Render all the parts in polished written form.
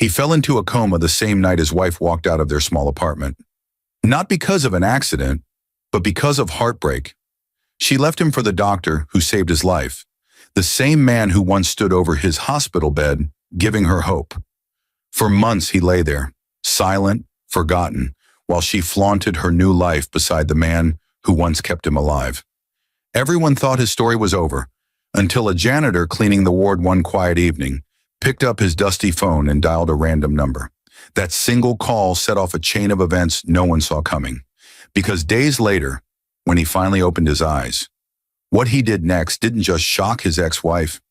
He fell into a coma the same night his wife walked out of their small apartment. Not because of an accident, but because of heartbreak. She left him for the doctor who saved his life, the same man who once stood over his hospital bed, giving her hope. For months he lay there, silent, forgotten, while she flaunted her new life beside the man who once kept him alive. Everyone thought his story was over, until a janitor cleaning the ward one quiet evening picked up his dusty phone and dialed a random number. That single call set off a chain of events no one saw coming. Because days later, when he finally opened his eyes, what he did next didn't just shock his ex-wife,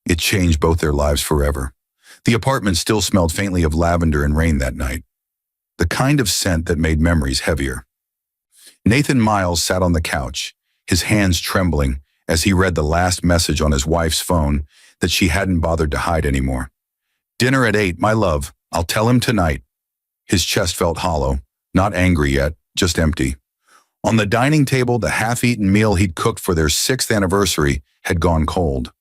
it changed both their lives forever. The apartment still smelled faintly of lavender and rain that night, the kind of scent that made memories heavier. Nathan Miles sat on the couch, his hands trembling as he read the last message on his wife's phone that she hadn't bothered to hide anymore. "Dinner at 8, my love. I'll tell him tonight." His chest felt hollow, not angry yet, just empty. On the dining table, the half-eaten meal he'd cooked for their 6th anniversary had gone cold.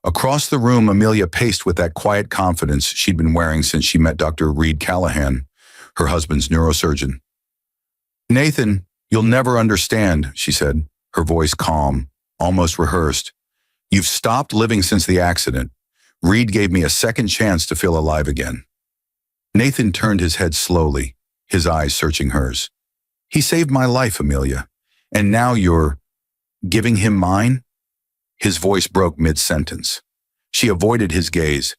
Across the room, Amelia paced with that quiet confidence she'd been wearing since she met Dr. Reed Callahan, her husband's neurosurgeon. "Nathan, you'll never understand," she said, her voice calm, almost rehearsed. "You've stopped living since the accident. Reed gave me a second chance to feel alive again." Nathan turned his head slowly, his eyes searching hers. "He saved my life, Amelia. And now you're giving him mine?" His voice broke mid-sentence. She avoided his gaze,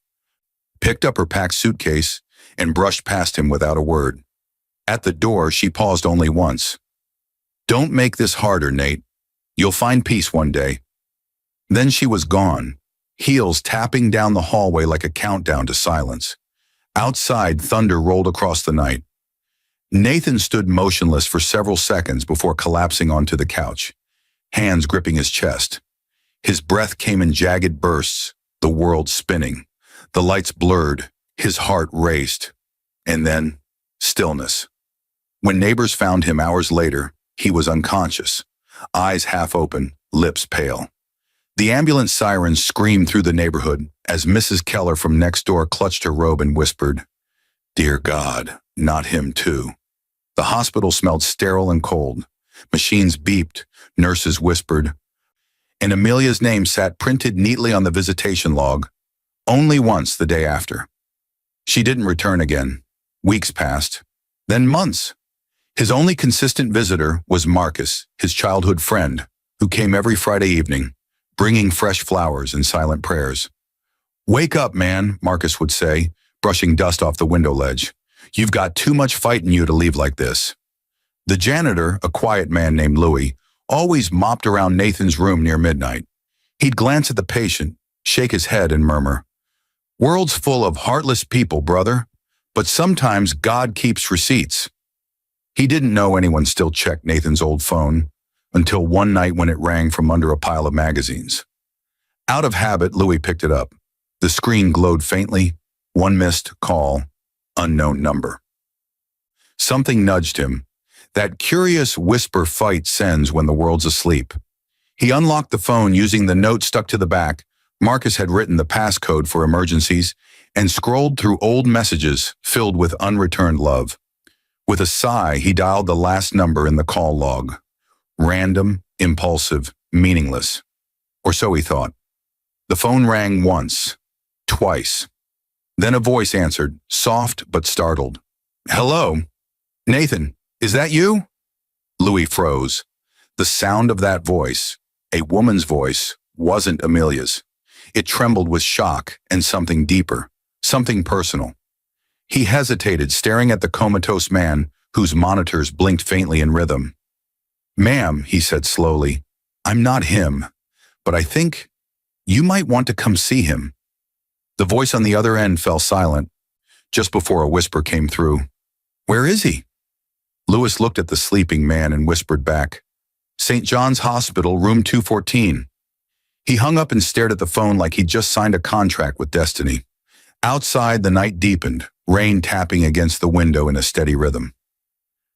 picked up her packed suitcase, and brushed past him without a word. At the door, she paused only once. "Don't make this harder, Nate. You'll find peace one day." Then she was gone, heels tapping down the hallway like a countdown to silence. Outside, thunder rolled across the night. Nathan stood motionless for several seconds before collapsing onto the couch, hands gripping his chest. His breath came in jagged bursts, the world spinning. The lights blurred, his heart raced. And then, stillness. When neighbors found him hours later, he was unconscious, eyes half open, lips pale. The ambulance sirens screamed through the neighborhood as Mrs. Keller from next door clutched her robe and whispered, "Dear God, not him too." The hospital smelled sterile and cold. Machines beeped, nurses whispered, and Amelia's name sat printed neatly on the visitation log, only once the day after. She didn't return again. Weeks passed, then months. His only consistent visitor was Marcus, his childhood friend, who came every Friday evening, bringing fresh flowers and silent prayers. "Wake up, man," Marcus would say, brushing dust off the window ledge. "You've got too much fight in you to leave like this." The janitor, a quiet man named Louis, always mopped around Nathan's room near midnight. He'd glance at the patient, shake his head and murmur, "World's full of heartless people, brother, but sometimes God keeps receipts." He didn't know anyone still checked Nathan's old phone until one night when it rang from under a pile of magazines. Out of habit, Louis picked it up. The screen glowed faintly, one missed call, unknown number. Something nudged him, that curious whisper fight sends when the world's asleep. He unlocked the phone using the note stuck to the back. Marcus had written the passcode for emergencies and scrolled through old messages filled with unreturned love. With a sigh, he dialed the last number in the call log. Random, impulsive, meaningless. Or so he thought. The phone rang once, twice. Then a voice answered, soft but startled. "Hello? Nathan, is that you?" Louis froze. The sound of that voice, a woman's voice, wasn't Amelia's. It trembled with shock and something deeper, something personal. He hesitated, staring at the comatose man whose monitors blinked faintly in rhythm. "Ma'am," he said slowly, "I'm not him, but I think you might want to come see him." The voice on the other end fell silent, just before a whisper came through. "Where is he?" Louis looked at the sleeping man and whispered back, "St. John's Hospital, room 214. He hung up and stared at the phone like he'd just signed a contract with destiny. Outside, the night deepened, rain tapping against the window in a steady rhythm.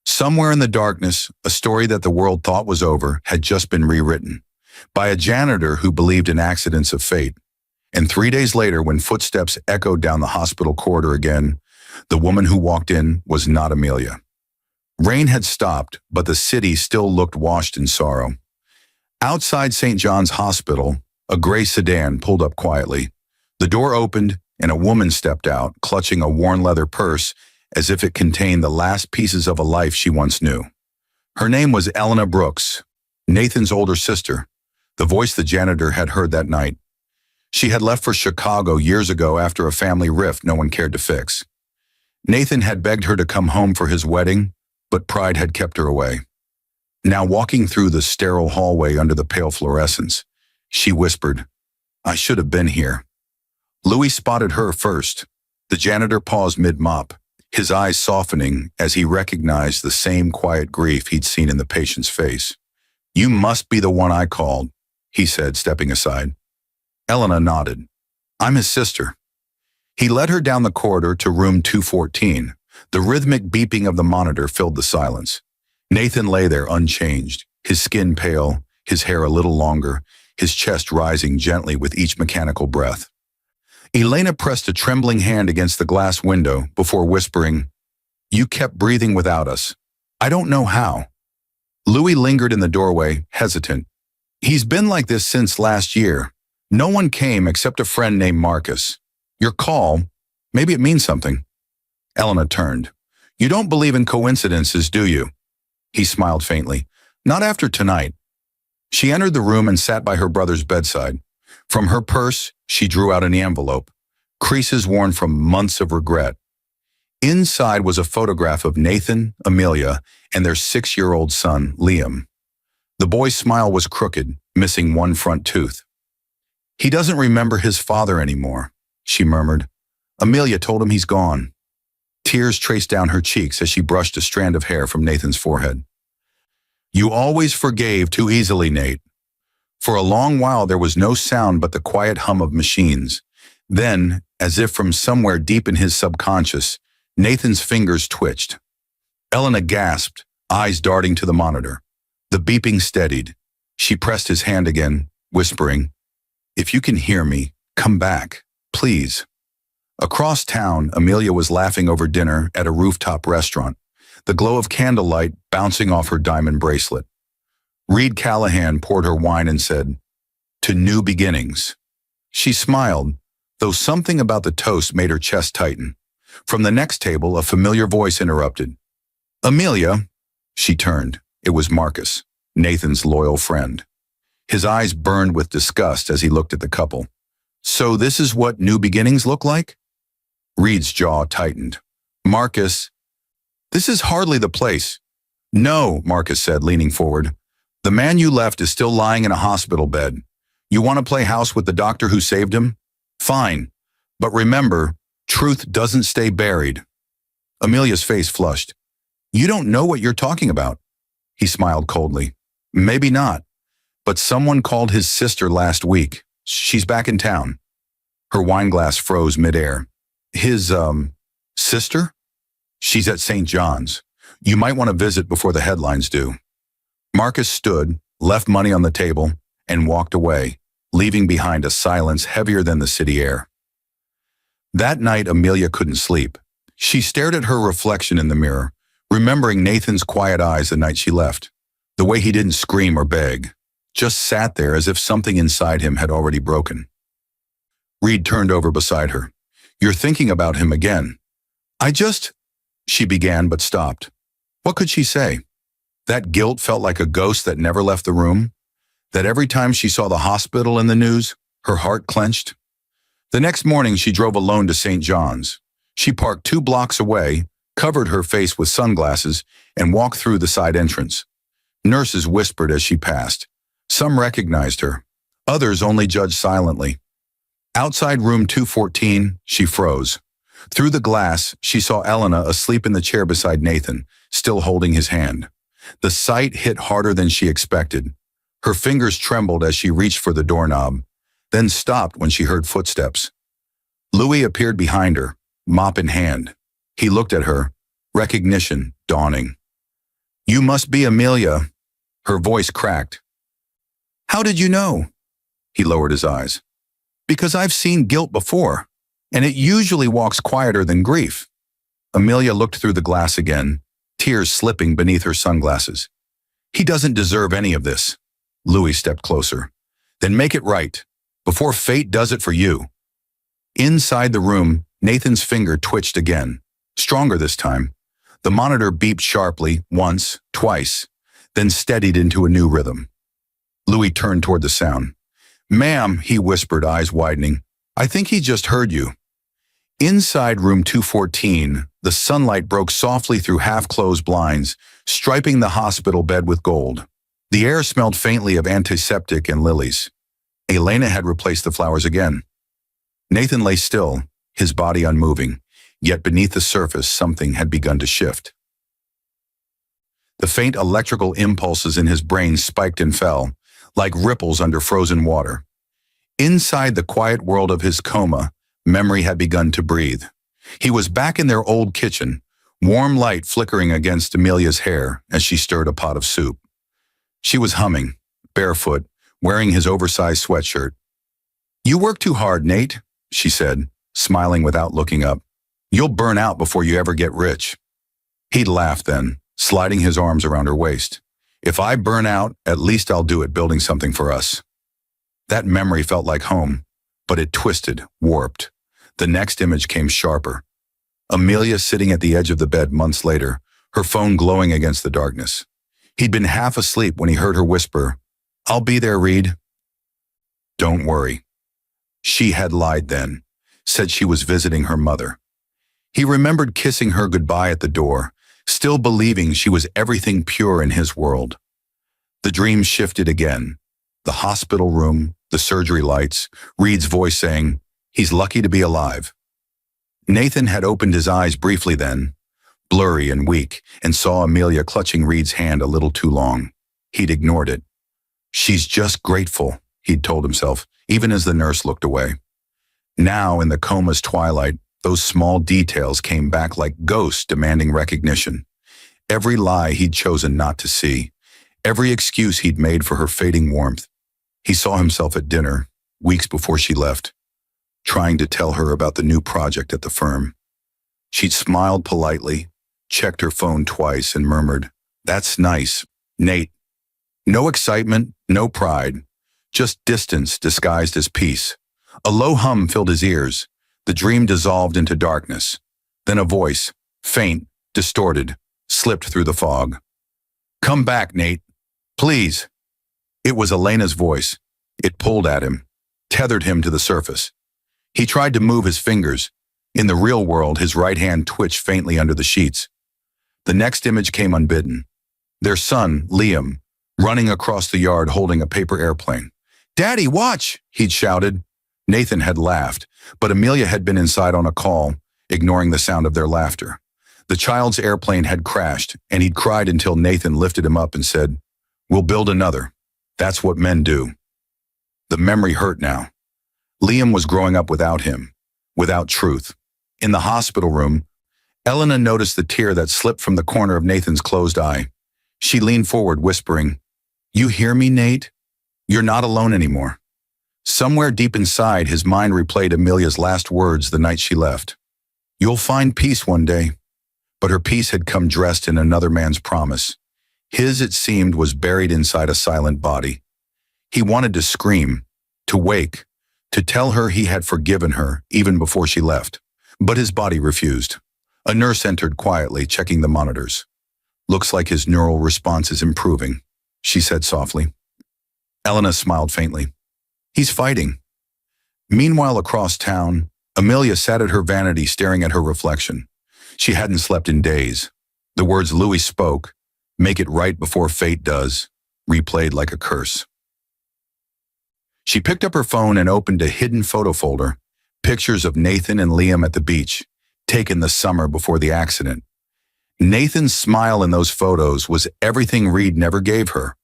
Somewhere in the darkness, a story that the world thought was over had just been rewritten by a janitor who believed in accidents of fate. And 3 days later, when footsteps echoed down the hospital corridor again, The woman who walked in was not Amelia. Rain had stopped, but the city still looked washed in sorrow. Outside St. John's Hospital, a gray sedan pulled up quietly. The door opened, and a woman stepped out, clutching a worn leather purse as if it contained the last pieces of a life she once knew. Her name was Elena Brooks, Nathan's older sister, the voice the janitor had heard that night. She had left for Chicago years ago after a family rift no one cared to fix. Nathan had begged her to come home for his wedding, but pride had kept her away. Now walking through the sterile hallway under the pale fluorescence, she whispered, "I should have been here." Louis spotted her first. The janitor paused mid-mop, his eyes softening as he recognized the same quiet grief he'd seen in the patient's face. "You must be the one I called," he said, stepping aside. Elena nodded. "I'm his sister." He led her down the corridor to room 214. The rhythmic beeping of the monitor filled the silence. Nathan lay there unchanged, his skin pale, his hair a little longer, his chest rising gently with each mechanical breath. Elena pressed a trembling hand against the glass window before whispering, "You kept breathing without us. I don't know how." Louis lingered in the doorway, hesitant. "He's been like this since last year. No one came except a friend named Marcus. Your call, maybe it means something." Elena turned. "You don't believe in coincidences, do you?" He smiled faintly. "Not after tonight." She entered the room and sat by her brother's bedside. From her purse, she drew out an envelope, creases worn from months of regret. Inside was a photograph of Nathan, Amelia, and their 6-year-old son, Liam. The boy's smile was crooked, missing one front tooth. "He doesn't remember his father anymore," she murmured. "Amelia told him he's gone." Tears traced down her cheeks as she brushed a strand of hair from Nathan's forehead. "You always forgave too easily, Nate." For a long while there was no sound but the quiet hum of machines. Then, as if from somewhere deep in his subconscious, Nathan's fingers twitched. Elena gasped, eyes darting to the monitor. The beeping steadied. She pressed his hand again, whispering, "If you can hear me, come back, please." Across town, Amelia was laughing over dinner at a rooftop restaurant, the glow of candlelight bouncing off her diamond bracelet. Reed Callahan poured her wine and said, "To new beginnings." She smiled, though something about the toast made her chest tighten. From the next table, a familiar voice interrupted. "Amelia." She turned. It was Marcus, Nathan's loyal friend. His eyes burned with disgust as he looked at the couple. "So this is what new beginnings look like?" Reed's jaw tightened. "Marcus, this is hardly the place." "No," Marcus said, leaning forward. "The man you left is still lying in a hospital bed. You want to play house with the doctor who saved him? Fine. But remember, truth doesn't stay buried." Amelia's face flushed. "You don't know what you're talking about." He smiled coldly. "Maybe not. But someone called his sister last week. She's back in town." Her wine glass froze midair. "His, sister?" "She's at St. John's. You might want to visit before the headlines do." Marcus stood, left money on the table, and walked away, leaving behind a silence heavier than the city air. That night, Amelia couldn't sleep. She stared at her reflection in the mirror, remembering Nathan's quiet eyes the night she left. The way he didn't scream or beg, just sat there as if something inside him had already broken. Reed turned over beside her. "You're thinking about him again." She began but stopped. What could she say? That guilt felt like a ghost that never left the room. That every time she saw the hospital in the news, her heart clenched. The next morning she drove alone to St. John's. She parked 2 blocks away, covered her face with sunglasses, and walked through the side entrance. Nurses whispered as she passed. Some recognized her. Others only judged silently. Outside room 214, she froze. Through the glass, she saw Elena asleep in the chair beside Nathan, still holding his hand. The sight hit harder than she expected. Her fingers trembled as she reached for the doorknob, then stopped when she heard footsteps. Louis appeared behind her, mop in hand. He looked at her, recognition dawning. "You must be Amelia." Her voice cracked. "How did you know?" He lowered his eyes. "Because I've seen guilt before, and it usually walks quieter than grief." Amelia looked through the glass again, tears slipping beneath her sunglasses. He doesn't deserve any of this. Louis stepped closer. Then make it right, before fate does it for you. Inside the room, Nathan's finger twitched again, stronger this time. The monitor beeped sharply, once, twice, then steadied into a new rhythm. Louis turned toward the sound. "Ma'am," he whispered, eyes widening, "I think he just heard you." Inside room 214, the sunlight broke softly through half-closed blinds, striping the hospital bed with gold. The air smelled faintly of antiseptic and lilies. Elena had replaced the flowers again. Nathan lay still, his body unmoving, yet beneath the surface something had begun to shift. The faint electrical impulses in his brain spiked and fell, like ripples under frozen water. Inside the quiet world of his coma, memory had begun to breathe. He was back in their old kitchen, warm light flickering against Amelia's hair as she stirred a pot of soup. She was humming, barefoot, wearing his oversized sweatshirt. "You work too hard, Nate," she said, smiling without looking up. "You'll burn out before you ever get rich." He'd laughed then, sliding his arms around her waist. "If I burn out, at least I'll do it building something for us." That memory felt like home, but it twisted, warped. The next image came sharper. Amelia sitting at the edge of the bed months later, her phone glowing against the darkness. He'd been half asleep when he heard her whisper, "I'll be there, Reed." "Don't worry." She had lied then, said she was visiting her mother. He remembered kissing her goodbye at the door, still believing she was everything pure in his world. The dream shifted again. The hospital room, the surgery lights, Reed's voice saying, "He's lucky to be alive." Nathan had opened his eyes briefly then, blurry and weak, and saw Amelia clutching Reed's hand a little too long. He'd ignored it. "She's just grateful," he'd told himself, even as the nurse looked away. Now, in the coma's twilight, those small details came back like ghosts demanding recognition. Every lie he'd chosen not to see, every excuse he'd made for her fading warmth. He saw himself at dinner, weeks before she left, trying to tell her about the new project at the firm. She'd smiled politely, checked her phone twice, and murmured, "That's nice, Nate." No excitement, no pride, just distance disguised as peace. A low hum filled his ears. The dream dissolved into darkness. Then a voice, faint, distorted, slipped through the fog. "Come back, Nate. Please." It was Elena's voice. It pulled at him, tethered him to the surface. He tried to move his fingers. In the real world, his right hand twitched faintly under the sheets. The next image came unbidden. Their son, Liam, running across the yard holding a paper airplane. "Daddy, watch!" he'd shouted. Nathan had laughed, but Amelia had been inside on a call, ignoring the sound of their laughter. The child's airplane had crashed, and he'd cried until Nathan lifted him up and said, "We'll build another. That's what men do." The memory hurt now. Liam was growing up without him, without truth. In the hospital room, Elena noticed the tear that slipped from the corner of Nathan's closed eye. She leaned forward, whispering, "You hear me, Nate? You're not alone anymore." Somewhere deep inside, his mind replayed Amelia's last words the night she left. "You'll find peace one day." But her peace had come dressed in another man's promise. His, it seemed, was buried inside a silent body. He wanted to scream, to wake, to tell her he had forgiven her even before she left. But his body refused. A nurse entered quietly, checking the monitors. "Looks like his neural response is improving," she said softly. Elena smiled faintly. "He's fighting." Meanwhile, across town, Amelia sat at her vanity staring at her reflection. She hadn't slept in days. The words Louis spoke, "Make it right before fate does," replayed like a curse. She picked up her phone and opened a hidden photo folder, pictures of Nathan and Liam at the beach, taken the summer before the accident. Nathan's smile in those photos was everything Reed never gave her.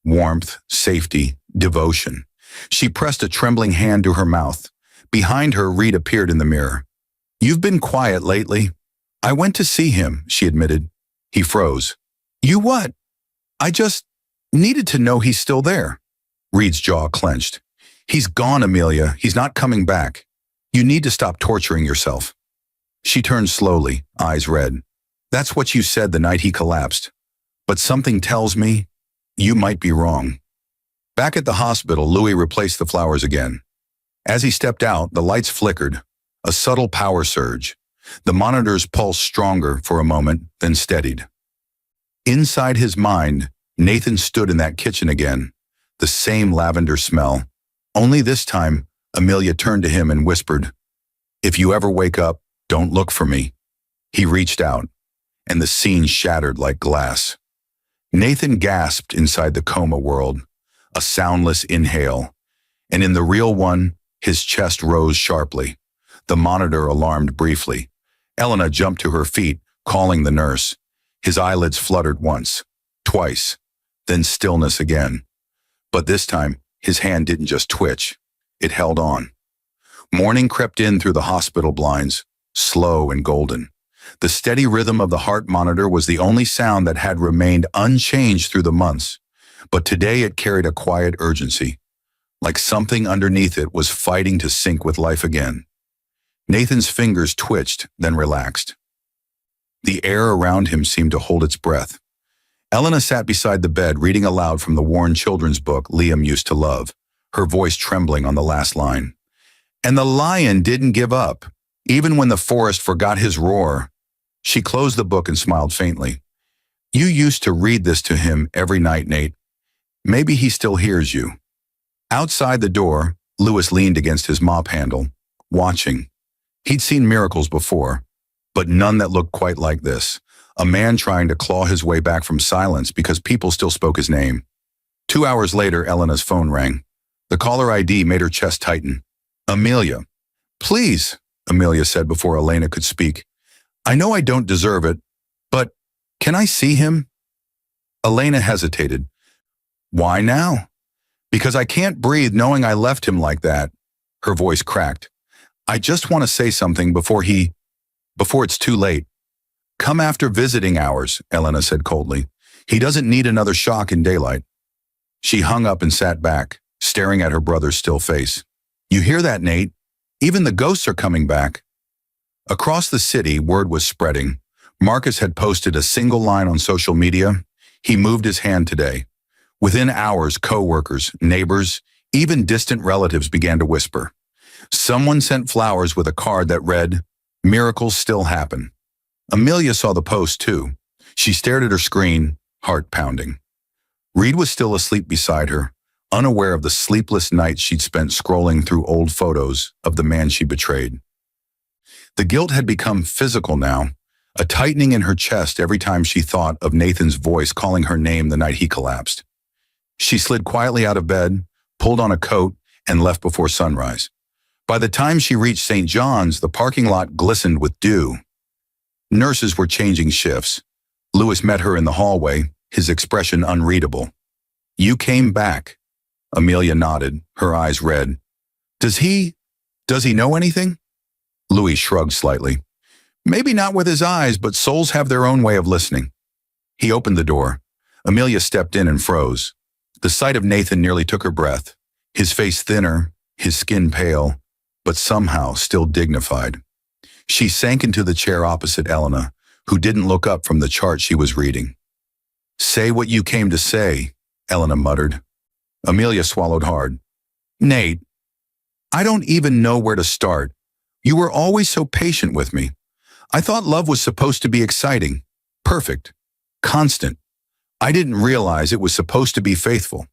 Warmth, safety, devotion. She pressed a trembling hand to her mouth. Behind her, Reed appeared in the mirror. "You've been quiet lately." "I went to see him," she admitted. He froze. "You what?" "I just needed to know he's still there." Reed's jaw clenched. "He's gone, Amelia. He's not coming back. You need to stop torturing yourself." She turned slowly, eyes red. That's what you said the night he collapsed. But something tells me you might be wrong. Back at the hospital, Louis replaced the flowers again. As he stepped out, the lights flickered, a subtle power surge. The monitor's pulse stronger for a moment, then steadied. Inside his mind, Nathan stood in that kitchen again, the same lavender smell. Only this time, Amelia turned to him and whispered, "If you ever wake up, don't look for me." He reached out, and the scene shattered like glass. Nathan gasped inside the coma world, a soundless inhale, and in the real one, his chest rose sharply. The monitor alarmed briefly. Elena jumped to her feet, calling the nurse. His eyelids fluttered once, twice, then stillness again. But this time, his hand didn't just twitch. It held on. Morning crept in through the hospital blinds, slow and golden. The steady rhythm of the heart monitor was the only sound that had remained unchanged through the months. But today it carried a quiet urgency, like something underneath it was fighting to sync with life again. Nathan's fingers twitched, then relaxed. The air around him seemed to hold its breath. Elena sat beside the bed, reading aloud from the worn children's book Liam used to love, her voice trembling on the last line. And the lion didn't give up, even when the forest forgot his roar. She closed the book and smiled faintly. You used to read this to him every night, Nate. Maybe he still hears you. Outside the door, Louis leaned against his mop handle, watching. He'd seen miracles before, but none that looked quite like this. A man trying to claw his way back from silence because people still spoke his name. 2 hours later, Elena's phone rang. The caller ID made her chest tighten. Amelia. Please, Amelia said before Elena could speak. I know I don't deserve it, but can I see him? Elena hesitated. Why now? Because I can't breathe knowing I left him like that. Her voice cracked. I just want to say something before it's too late. Come after visiting hours, Elena said coldly. He doesn't need another shock in daylight. She hung up and sat back, staring at her brother's still face. You hear that, Nate? Even the ghosts are coming back. Across the city, word was spreading. Marcus had posted a single line on social media. He moved his hand today. Within hours, co-workers, neighbors, even distant relatives began to whisper. Someone sent flowers with a card that read, Miracles still happen. Amelia saw the post too. She stared at her screen, heart pounding. Reed was still asleep beside her, unaware of the sleepless nights she'd spent scrolling through old photos of the man she betrayed. The guilt had become physical now, a tightening in her chest every time she thought of Nathan's voice calling her name the night he collapsed. She slid quietly out of bed, pulled on a coat, and left before sunrise. By the time she reached St. John's, the parking lot glistened with dew. Nurses were changing shifts. Louis met her in the hallway, his expression unreadable. You came back. Amelia nodded, her eyes red. Does he know anything? Louis shrugged slightly. Maybe not with his eyes, but souls have their own way of listening. He opened the door. Amelia stepped in and froze. The sight of Nathan nearly took her breath, his face thinner, his skin pale, but somehow still dignified. She sank into the chair opposite Elena, who didn't look up from the chart she was reading. Say what you came to say, Elena muttered. Amelia swallowed hard. Nate, I don't even know where to start. You were always so patient with me. I thought love was supposed to be exciting, perfect, constant. I didn't realize it was supposed to be faithful.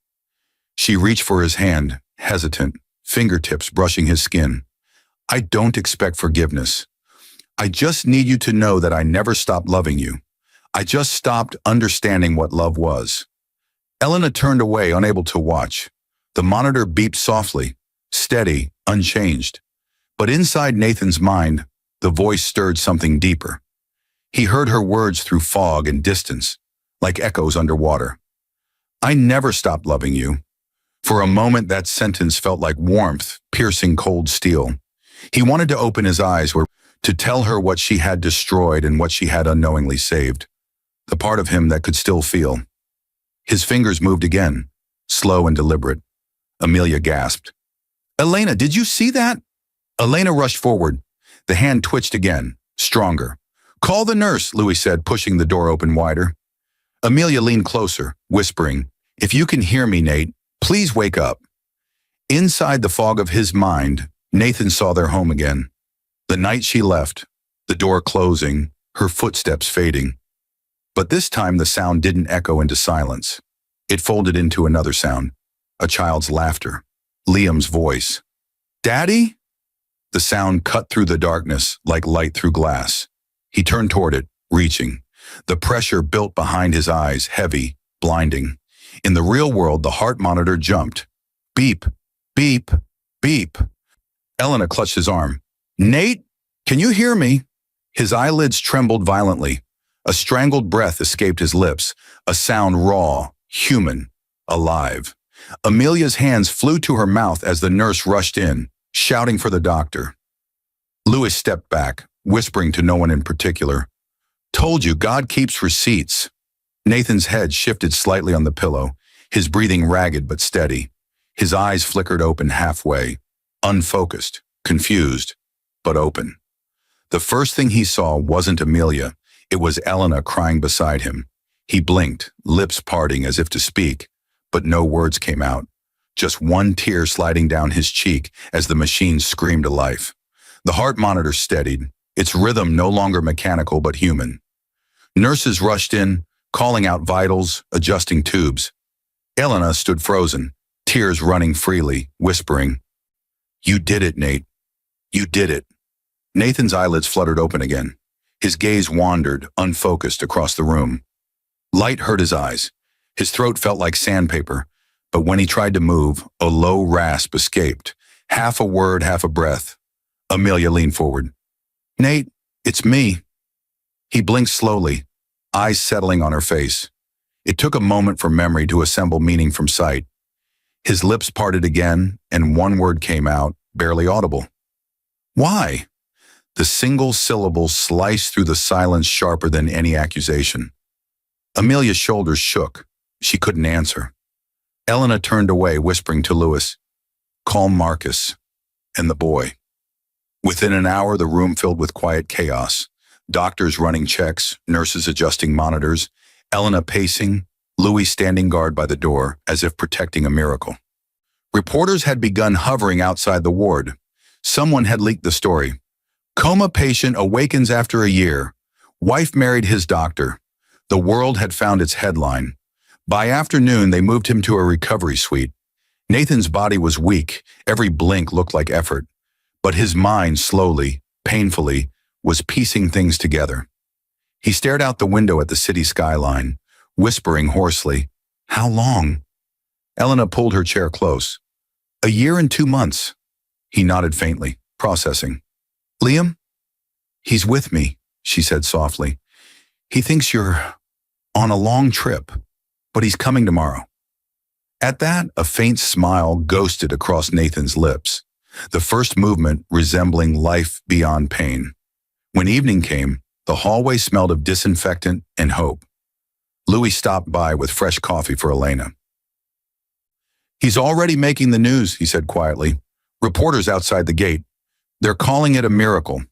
She reached for his hand, hesitant, fingertips brushing his skin. I don't expect forgiveness. I just need you to know that I never stopped loving you. I just stopped understanding what love was. Elena turned away, unable to watch. The monitor beeped softly, steady, unchanged. But inside Nathan's mind, the voice stirred something deeper. He heard her words through fog and distance, like echoes underwater. I never stopped loving you. For a moment, that sentence felt like warmth, piercing cold steel. He wanted to open his eyes to tell her what she had destroyed and what she had unknowingly saved, the part of him that could still feel. His fingers moved again, slow and deliberate. Amelia gasped. Elena, did you see that? Elena rushed forward. The hand twitched again, stronger. Call the nurse, Louis said, pushing the door open wider. Amelia leaned closer, whispering, "If you can hear me, Nate, please wake up." Inside the fog of his mind, Nathan saw their home again. The night she left, the door closing, her footsteps fading. But this time the sound didn't echo into silence. It folded into another sound, a child's laughter, Liam's voice. "Daddy?" The sound cut through the darkness like light through glass. He turned toward it, reaching. The pressure built behind his eyes, heavy, blinding. In the real world, the heart monitor jumped. Beep, beep, beep. Elena clutched his arm. "Nate, can you hear me?" His eyelids trembled violently. A strangled breath escaped his lips, a sound raw, human, alive. Amelia's hands flew to her mouth as the nurse rushed in, shouting for the doctor. Louis stepped back, whispering to no one in particular. "Told you, God keeps receipts." Nathan's head shifted slightly on the pillow, his breathing ragged but steady. His eyes flickered open halfway, unfocused, confused, but open. The first thing he saw wasn't Amelia. It was Elena crying beside him. He blinked, lips parting as if to speak, but no words came out. Just one tear sliding down his cheek as the machine screamed to life. The heart monitor steadied, its rhythm no longer mechanical but human. Nurses rushed in, calling out vitals, adjusting tubes. Elena stood frozen, tears running freely, whispering, "You did it, Nate. You did it." Nathan's eyelids fluttered open again. His gaze wandered, unfocused, across the room. Light hurt his eyes. His throat felt like sandpaper, but when he tried to move, a low rasp escaped. Half a word, half a breath. Amelia leaned forward. "Nate, it's me." He blinked slowly, eyes settling on her face. It took a moment for memory to assemble meaning from sight. His lips parted again, and one word came out, barely audible. "Why?" The single syllable sliced through the silence sharper than any accusation. Amelia's shoulders shook. She couldn't answer. Elena turned away, whispering to Louis, "Call Marcus," and the boy. Within an hour, the room filled with quiet chaos. Doctors running checks, nurses adjusting monitors, Elena pacing, Louis standing guard by the door, as if protecting a miracle. Reporters had begun hovering outside the ward. Someone had leaked the story. Coma patient awakens after a year. Wife married his doctor. The world had found its headline. By afternoon, they moved him to a recovery suite. Nathan's body was weak. Every blink looked like effort. But his mind slowly, painfully, was piecing things together. He stared out the window at the city skyline, whispering hoarsely, "How long?" Elena pulled her chair close. "A year and 2 months." He nodded faintly, processing. "Liam?" "He's with me," she said softly. "He thinks you're on a long trip, but he's coming tomorrow." At that, a faint smile ghosted across Nathan's lips, the first movement resembling life beyond pain. When evening came, the hallway smelled of disinfectant and hope. Louis stopped by with fresh coffee for Elena. "He's already making the news," he said quietly. "Reporters outside the gate. They're calling it a miracle."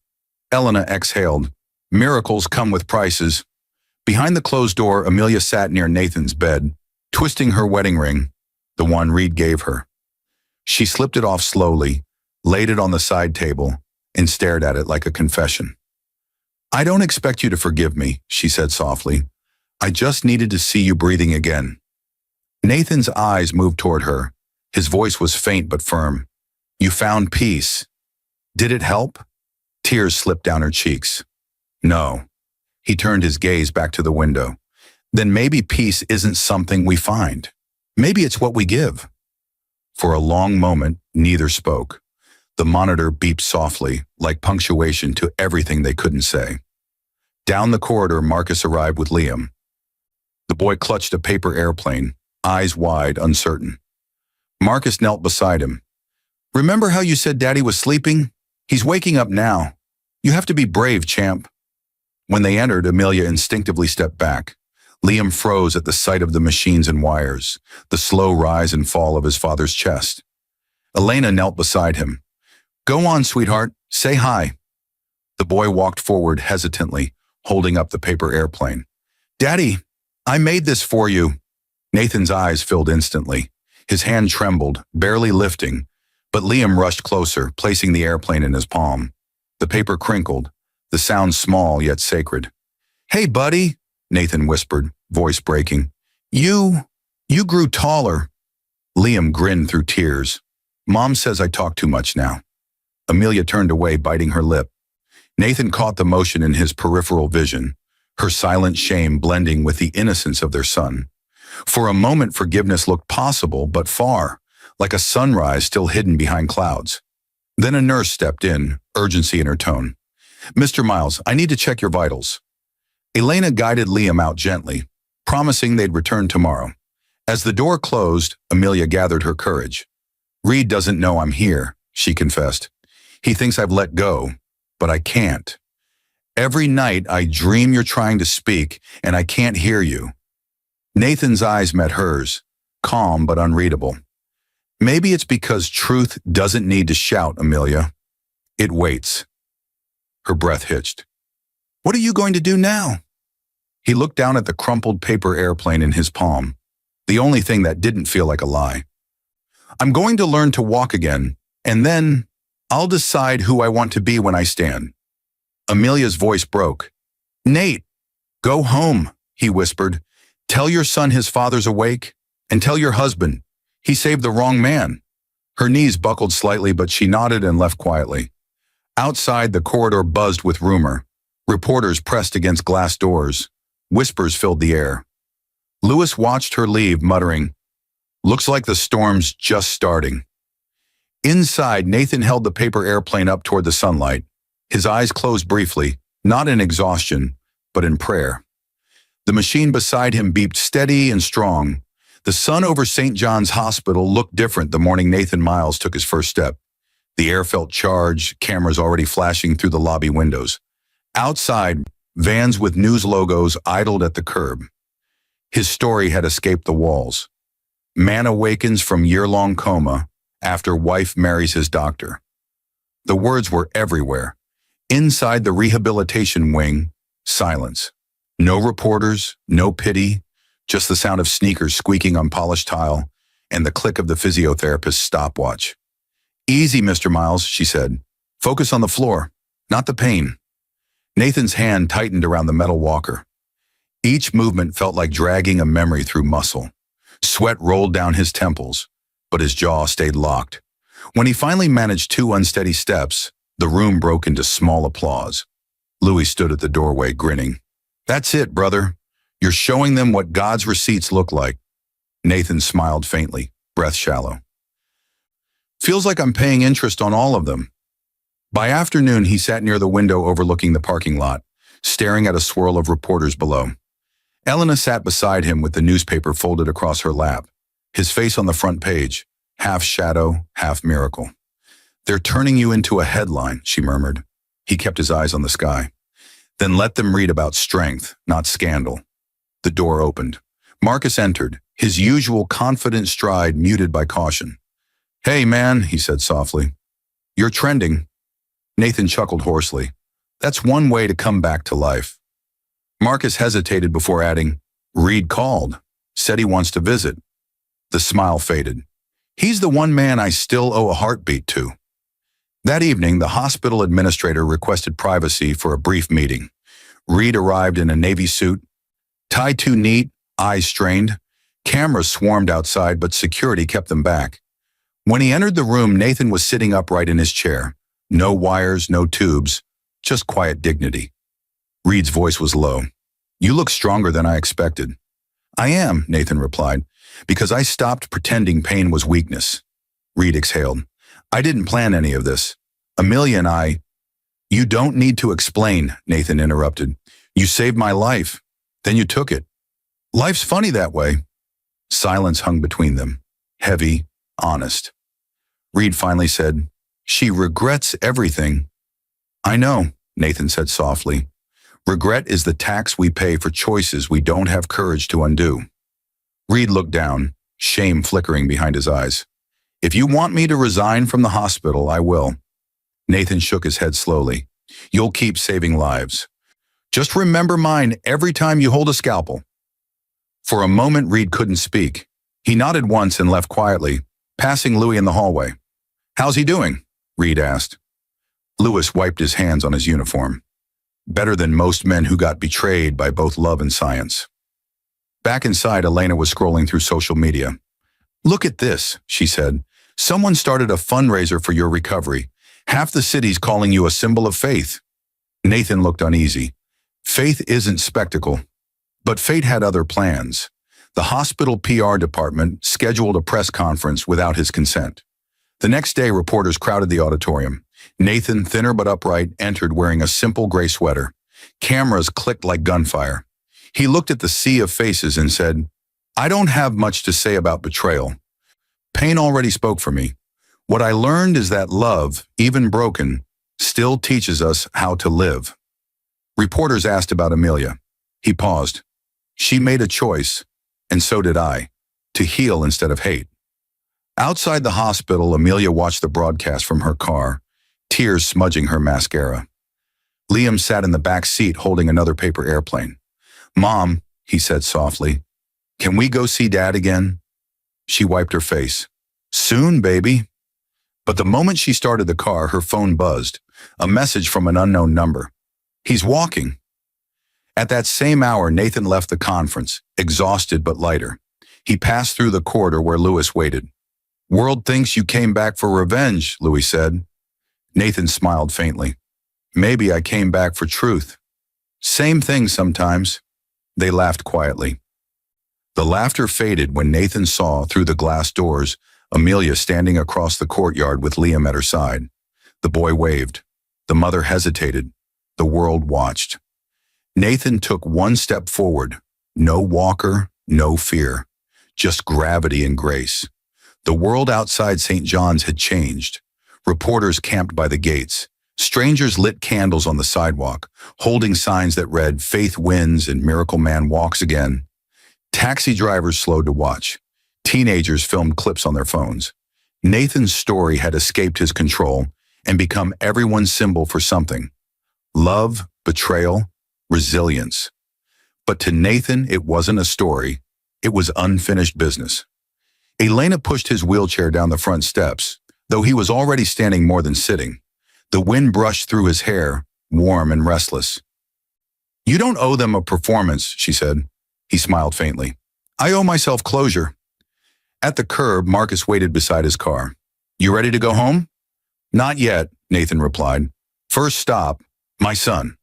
Elena exhaled. Miracles come with prices. Behind the closed door, Amelia sat near Nathan's bed, twisting her wedding ring, the one Reed gave her. She slipped it off slowly, laid it on the side table, and stared at it like a confession. "I don't expect you to forgive me," she said softly. "I just needed to see you breathing again." Nathan's eyes moved toward her. His voice was faint but firm. "You found peace. Did it help?" Tears slipped down her cheeks. "No." He turned his gaze back to the window. "Then maybe peace isn't something we find. Maybe it's what we give." For a long moment, neither spoke. The monitor beeped softly, like punctuation to everything they couldn't say. Down the corridor, Marcus arrived with Liam. The boy clutched a paper airplane, eyes wide, uncertain. Marcus knelt beside him. "Remember how you said Daddy was sleeping? He's waking up now. You have to be brave, champ." When they entered, Amelia instinctively stepped back. Liam froze at the sight of the machines and wires, the slow rise and fall of his father's chest. Elena knelt beside him. "Go on, sweetheart. Say hi." The boy walked forward hesitantly, holding up the paper airplane. "Daddy, I made this for you." Nathan's eyes filled instantly. His hand trembled, barely lifting, but Liam rushed closer, placing the airplane in his palm. The paper crinkled, the sound small yet sacred. "Hey, buddy," Nathan whispered, voice breaking. You grew taller." Liam grinned through tears. "Mom says I talk too much now." Amelia turned away, biting her lip. Nathan caught the motion in his peripheral vision, her silent shame blending with the innocence of their son. For a moment, forgiveness looked possible, but far, like a sunrise still hidden behind clouds. Then a nurse stepped in, urgency in her tone. "Mr. Miles, I need to check your vitals." Elena guided Liam out gently, promising they'd return tomorrow. As the door closed, Amelia gathered her courage. "Reed doesn't know I'm here," she confessed. "He thinks I've let go, but I can't. Every night I dream you're trying to speak, and I can't hear you." Nathan's eyes met hers, calm but unreadable. "Maybe it's because truth doesn't need to shout, Amelia. It waits." Her breath hitched. "What are you going to do now?" He looked down at the crumpled paper airplane in his palm, the only thing that didn't feel like a lie. "I'm going to learn to walk again, and then I'll decide who I want to be when I stand." Amelia's voice broke. "Nate, go home," he whispered. "Tell your son his father's awake, and tell your husband he saved the wrong man." Her knees buckled slightly, but she nodded and left quietly. Outside, the corridor buzzed with rumor. Reporters pressed against glass doors. Whispers filled the air. Lewis watched her leave, muttering, "Looks like the storm's just starting." Inside, Nathan held the paper airplane up toward the sunlight. His eyes closed briefly, not in exhaustion, but in prayer. The machine beside him beeped steady and strong. The sun over St. John's Hospital looked different the morning Nathan Miles took his first step. The air felt charged, cameras already flashing through the lobby windows. Outside, vans with news logos idled at the curb. His story had escaped the walls. Man awakens from year-long coma after wife marries his doctor. The words were everywhere. Inside the rehabilitation wing, silence. No reporters, no pity, just the sound of sneakers squeaking on polished tile and the click of the physiotherapist's stopwatch. "Easy, Mr. Miles," she said. "Focus on the floor, not the pain." Nathan's hand tightened around the metal walker. Each movement felt like dragging a memory through muscle. Sweat rolled down his temples, but his jaw stayed locked. When he finally managed 2 unsteady steps, the room broke into small applause. Louis stood at the doorway, grinning. "That's it, brother. You're showing them what God's receipts look like." Nathan smiled faintly, breath shallow. "Feels like I'm paying interest on all of them." By afternoon, he sat near the window overlooking the parking lot, staring at a swirl of reporters below. Elena sat beside him with the newspaper folded across her lap, his face on the front page, half shadow, half miracle. "They're turning you into a headline," she murmured. He kept his eyes on the sky. "Then let them read about strength, not scandal." The door opened. Marcus entered, his usual confident stride muted by caution. "Hey, man," he said softly. "You're trending." Nathan chuckled hoarsely. "That's one way to come back to life." Marcus hesitated before adding, "Reed called, said he wants to visit." The smile faded. "He's the one man I still owe a heartbeat to." That evening, the hospital administrator requested privacy for a brief meeting. Reed arrived in a navy suit, tie too neat, eyes strained. Cameras swarmed outside, but security kept them back. When he entered the room, Nathan was sitting upright in his chair. No wires, no tubes, just quiet dignity. Reed's voice was low. "You look stronger than I expected." "I am," Nathan replied, "because I stopped pretending pain was weakness." Reed exhaled. "I didn't plan any of this. Amelia and I—" "You don't need to explain," Nathan interrupted. "You saved my life. Then you took it. Life's funny that way." Silence hung between them, heavy, honest. Reed finally said, "She regrets everything." "I know," Nathan said softly. "Regret is the tax we pay for choices we don't have courage to undo." Reed looked down, shame flickering behind his eyes. "If you want me to resign from the hospital, I will." Nathan shook his head slowly. You'll keep saving lives. Just remember mine every time you hold a scalpel." For a moment, Reed couldn't speak. He nodded once and left quietly, passing Louis in the hallway. "How's he doing?" Reed asked. Louis wiped his hands on his uniform. "Better than most men who got betrayed by both love and science." Back inside, Elena was scrolling through social media. "Look at this," she said. "Someone started a fundraiser for your recovery. Half the city's calling you a symbol of faith." Nathan looked uneasy. Faith isn't spectacle. But fate had other plans. The hospital PR department scheduled a press conference without his consent. The next day, reporters crowded the auditorium. Nathan, thinner but upright, entered wearing a simple gray sweater. Cameras clicked like gunfire. He looked at the sea of faces and said, "I don't have much to say about betrayal. Pain already spoke for me. What I learned is that love, even broken, still teaches us how to live." Reporters asked about Amelia. He paused. "She made a choice, and so did I, to heal instead of hate." Outside the hospital, Amelia watched the broadcast from her car, tears smudging her mascara. Liam sat in the back seat holding another paper airplane. "Mom," he said softly, "can we go see Dad again?" She wiped her face. "Soon, baby." But the moment she started the car, her phone buzzed, a message from an unknown number. "He's walking." At that same hour, Nathan left the conference, exhausted but lighter. He passed through the corridor where Louis waited. "World thinks you came back for revenge," Louis said. Nathan smiled faintly. "Maybe I came back for truth." "Same thing sometimes." They laughed quietly. The laughter faded when Nathan saw, through the glass doors, Amelia standing across the courtyard with Liam at her side. The boy waved. The mother hesitated. The world watched. Nathan took one step forward. No walker, no fear. Just gravity and grace. The world outside St. John's had changed. Reporters camped by the gates. Strangers lit candles on the sidewalk, holding signs that read, "Faith wins and Miracle Man walks again." Taxi drivers slowed to watch. Teenagers filmed clips on their phones. Nathan's story had escaped his control and become everyone's symbol for something. Love, betrayal, resilience. But to Nathan, it wasn't a story. It was unfinished business. Elena pushed his wheelchair down the front steps, though he was already standing more than sitting. The wind brushed through his hair, warm and restless. "You don't owe them a performance," she said. He smiled faintly. "I owe myself closure." At the curb, Marcus waited beside his car. "You ready to go home?" "Not yet," Nathan replied. "First stop, my son."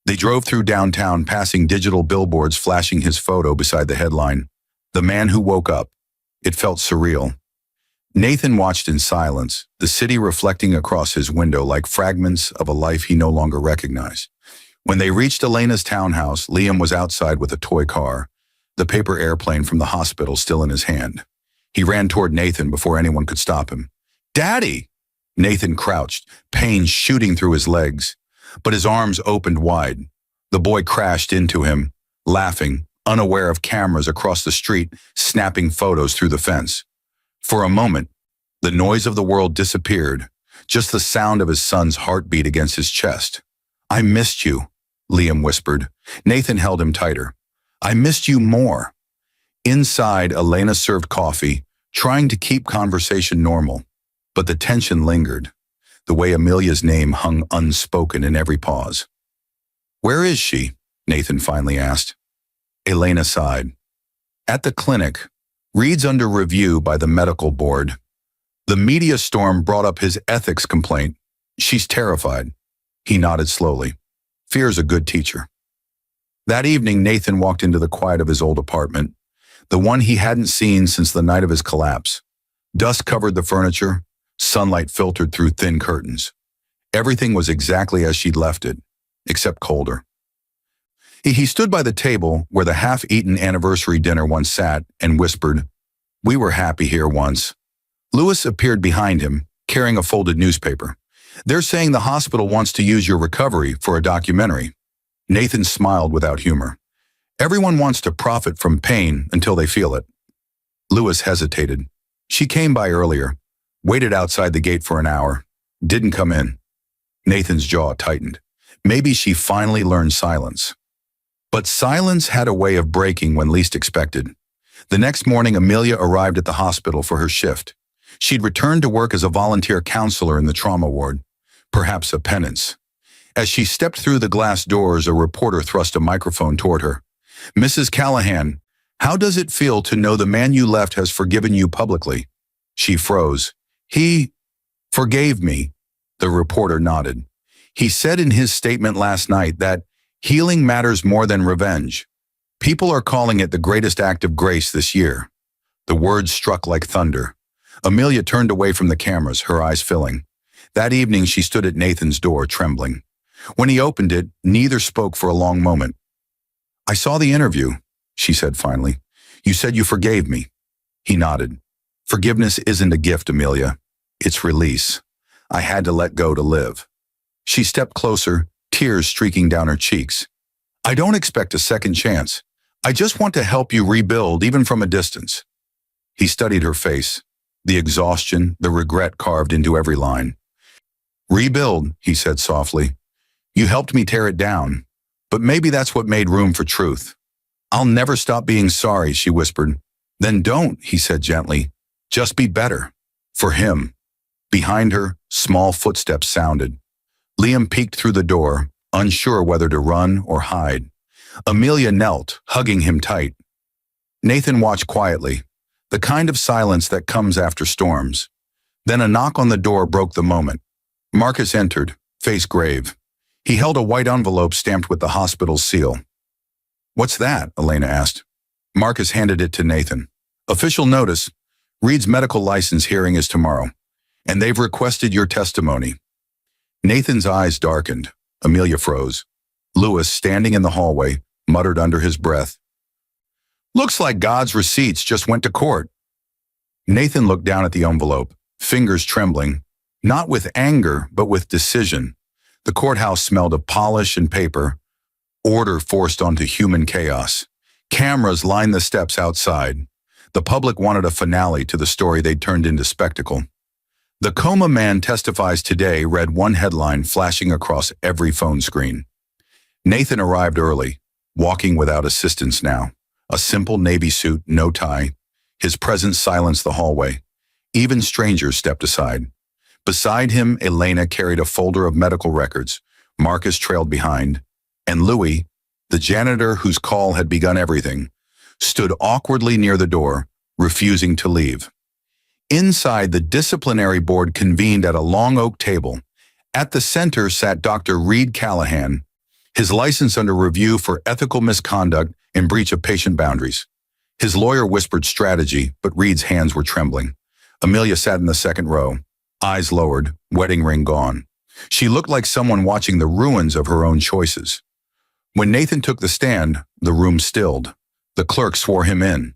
They drove through downtown, passing digital billboards flashing his photo beside the headline, "The Man Who Woke Up." It felt surreal. Nathan watched in silence, the city reflecting across his window like fragments of a life he no longer recognized. When they reached Elena's townhouse, Liam was outside with a toy car, the paper airplane from the hospital still in his hand. He ran toward Nathan before anyone could stop him. "Daddy!" Nathan crouched, pain shooting through his legs, but his arms opened wide. The boy crashed into him, laughing, unaware of cameras across the street snapping photos through the fence. For a moment, the noise of the world disappeared, just the sound of his son's heartbeat against his chest. "I missed you," Liam whispered. Nathan held him tighter. "I missed you more." Inside, Elena served coffee, trying to keep conversation normal, but the tension lingered, the way Amelia's name hung unspoken in every pause. "Where is she?" Nathan finally asked. Elena sighed. "At the clinic. Reed's under review by the medical board. The media storm brought up his ethics complaint. She's terrified." He nodded slowly. "Fear's a good teacher." That evening, Nathan walked into the quiet of his old apartment, the one he hadn't seen since the night of his collapse. Dust covered the furniture, sunlight filtered through thin curtains. Everything was exactly as she'd left it, except colder. He stood by the table where the half-eaten anniversary dinner once sat and whispered, "We were happy here once." Louis appeared behind him, carrying a folded newspaper. "They're saying the hospital wants to use your recovery for a documentary." Nathan smiled without humor. "Everyone wants to profit from pain until they feel it." Louis hesitated. "She came by earlier, waited outside the gate for an hour, didn't come in." Nathan's jaw tightened. Maybe she finally learned silence. But silence had a way of breaking when least expected. The next morning, Amelia arrived at the hospital for her shift. She'd returned to work as a volunteer counselor in the trauma ward, perhaps a penance. As she stepped through the glass doors, a reporter thrust a microphone toward her. "Mrs. Callahan, how does it feel to know the man you left has forgiven you publicly?" She froze. "He forgave me," the reporter nodded. "He said in his statement last night that healing matters more than revenge. People are calling it the greatest act of grace this year." The words struck like thunder. Amelia turned away from the cameras, her eyes filling. That evening, she stood at Nathan's door, trembling. When he opened it, neither spoke for a long moment. "I saw the interview," she said finally. "You said you forgave me." He nodded. "Forgiveness isn't a gift, Amelia. It's release. I had to let go to live." She stepped closer, tears streaking down her cheeks. "I don't expect a second chance. I just want to help you rebuild, even from a distance." He studied her face, the exhaustion, the regret carved into every line. "Rebuild," he said softly. "You helped me tear it down, but maybe that's what made room for truth." "I'll never stop being sorry," she whispered. "Then don't," he said gently. "Just be better. For him." Behind her, small footsteps sounded. Liam peeked through the door, unsure whether to run or hide. Amelia knelt, hugging him tight. Nathan watched quietly, the kind of silence that comes after storms. Then a knock on the door broke the moment. Marcus entered, face grave. He held a white envelope stamped with the hospital's seal. "What's that?" Elena asked. Marcus handed it to Nathan. "Official notice. Reed's medical license hearing is tomorrow, and they've requested your testimony." Nathan's eyes darkened. Amelia froze. Lewis, standing in the hallway, muttered under his breath, "Looks like God's receipts just went to court." Nathan looked down at the envelope, fingers trembling, not with anger, but with decision. The courthouse smelled of polish and paper, order forced onto human chaos. Cameras lined the steps outside. The public wanted a finale to the story they'd turned into spectacle. "The Coma man testifies today," read one headline flashing across every phone screen. Nathan arrived early, walking without assistance now. A simple navy suit, no tie. His presence silenced the hallway. Even strangers stepped aside. Beside him, Elena carried a folder of medical records. Marcus trailed behind. And Louis, the janitor whose call had begun everything, stood awkwardly near the door, refusing to leave. Inside, the disciplinary board convened at a long oak table. At the center sat Dr. Reed Callahan, his license under review for ethical misconduct and breach of patient boundaries. His lawyer whispered strategy, but Reed's hands were trembling. Amelia sat in the second row, eyes lowered, wedding ring gone. She looked like someone watching the ruins of her own choices. When Nathan took the stand, the room stilled. The clerk swore him in.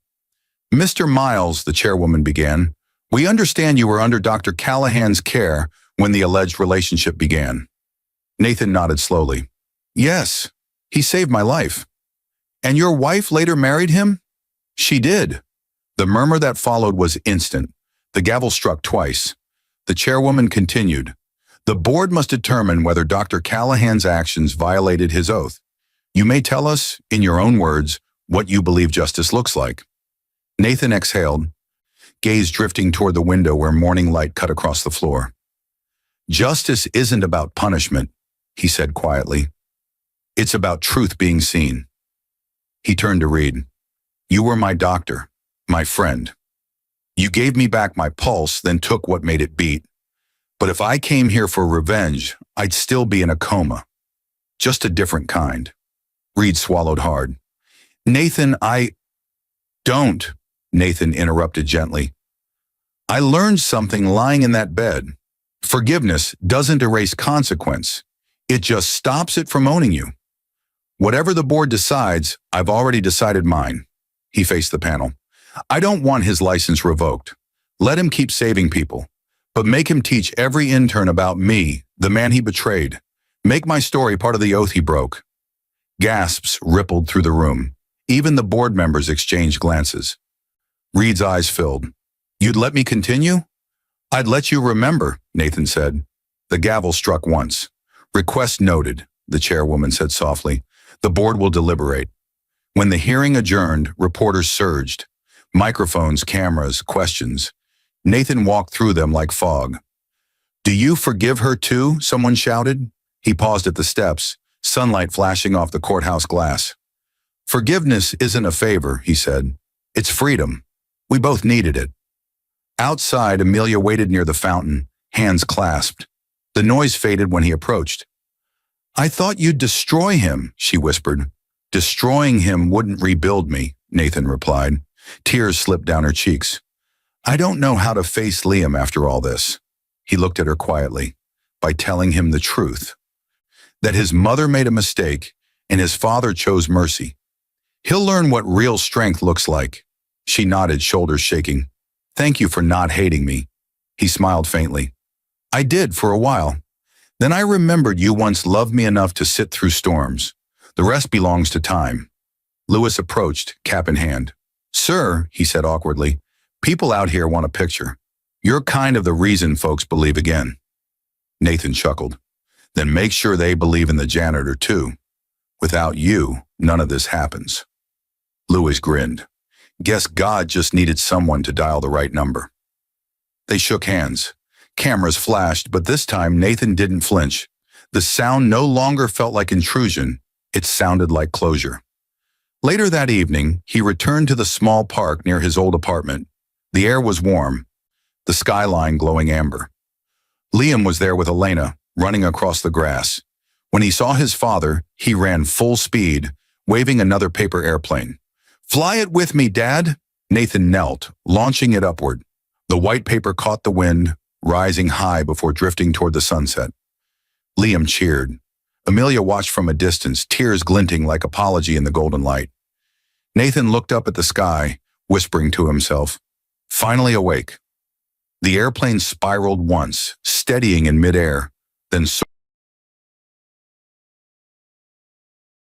"Mr. Miles," the chairwoman began, "we understand you were under Dr. Callahan's care when the alleged relationship began." Nathan nodded slowly. "Yes, he saved my life." "And your wife later married him?" "She did." The murmur that followed was instant. The gavel struck twice. The chairwoman continued, "The board must determine whether Dr. Callahan's actions violated his oath. You may tell us, in your own words, what you believe justice looks like." Nathan exhaled, gaze drifting toward the window where morning light cut across the floor. "Justice isn't about punishment," he said quietly. "It's about truth being seen." He turned to Reed. "You were my doctor, my friend. You gave me back my pulse, then took what made it beat. But if I came here for revenge, I'd still be in a coma. Just a different kind." Reed swallowed hard. "Nathan, Don't," Nathan interrupted gently. "I learned something lying in that bed. Forgiveness doesn't erase consequence. It just stops it from owning you. Whatever the board decides, I've already decided mine." He faced the panel. "I don't want his license revoked. Let him keep saving people. But make him teach every intern about me, the man he betrayed. Make my story part of the oath he broke." Gasps rippled through the room. Even the board members exchanged glances. Reed's eyes filled. "You'd let me continue?" "I'd let you remember," Nathan said. The gavel struck once. Request noted, the chairwoman said softly. The board will deliberate. When the hearing adjourned, reporters surged. Microphones, cameras, questions. Nathan walked through them like fog. Do you forgive her too? Someone shouted. He paused at the steps, sunlight flashing off the courthouse glass. Forgiveness isn't a favor, he said. It's freedom. We both needed it. Outside, Amelia waited near the fountain, hands clasped. The noise faded when he approached. I thought you'd destroy him, she whispered. Destroying him wouldn't rebuild me, Nathan replied. Tears slipped down her cheeks. I don't know how to face Liam after all this. He looked at her quietly, by telling him the truth. That his mother made a mistake and his father chose mercy. He'll learn what real strength looks like. She nodded, shoulders shaking. Thank you for not hating me. He smiled faintly. I did for a while. Then I remembered you once loved me enough to sit through storms. The rest belongs to time. Lewis approached, cap in hand. Sir, he said awkwardly, people out here want a picture. You're kind of the reason folks believe again. Nathan chuckled. Then make sure they believe in the janitor too. Without you, none of this happens. Lewis grinned. Guess God just needed someone to dial the right number. They shook hands. Cameras flashed, but this time Nathan didn't flinch. The sound no longer felt like intrusion. It sounded like closure. Later that evening, he returned to the small park near his old apartment. The air was warm, the skyline glowing amber. Liam was there with Elena, running across the grass. When he saw his father, he ran full speed, waving another paper airplane. Fly it with me, Dad! Nathan knelt, launching it upward. The white paper caught the wind, rising high before drifting toward the sunset. Liam cheered. Amelia watched from a distance, tears glinting like apology in the golden light. Nathan looked up at the sky, whispering to himself, finally awake. The airplane spiraled once, steadying in midair, then soared